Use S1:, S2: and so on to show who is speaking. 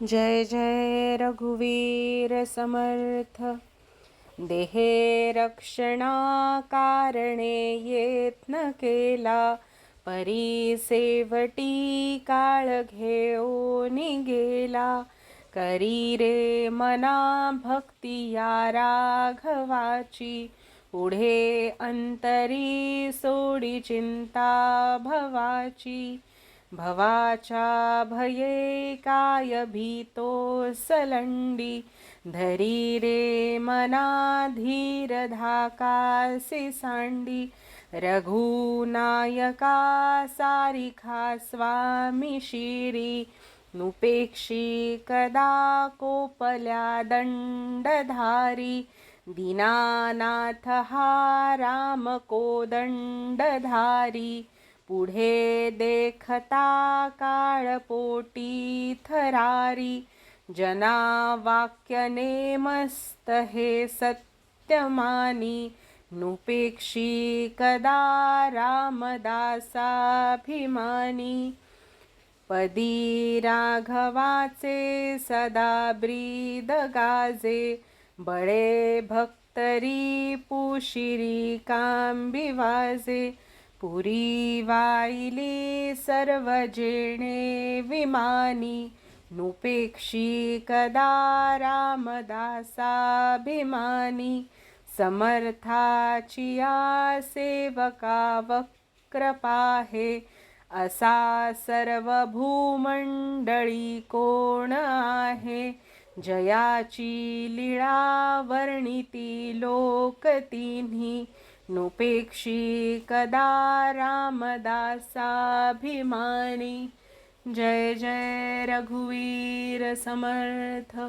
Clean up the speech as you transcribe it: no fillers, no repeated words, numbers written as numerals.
S1: जय जय रघुवीर समर्थ। देहे रक्षणा कारणे यत्न केला, परी सेवटी काळ घेऊन गेला। करी रे मना भक्ती या राघवाची, पुढे अंतरी सोडी चिंता भवाची। भवाच्या भये काय भीतो सलंडी, धरी रे मना धीर धाकासी सांडी। रघुनायका सारिखा स्वामी शिरी, नुपेक्षी कदा कोपल्या दंडधारी। दीनानाथ हा राम कोदंडधारी, पुढे देखता काळ पोटी थरारी। जना वाक्य नेमस्त हे सत्यमानी, नुपेक्षी कदा रामदासाभिमानी। पदी राघवाचे सदा ब्रीद गाजे, बळे भक्तरी पुशिरी कांबी वाजे। पुरी वाईली सर्व जेणे विमानी, नुपेक्षी कदा रामदासाभिमानी। समर्थाची या सेवका वक्र पाहे, असा सर्व भूमंडळी कोण आहे। जयाची लीळा वर्णिती लोक तिन्ही, नुपेक्षी कदा रामदासाभिमानी। जय जय रघुवीर समर्थ।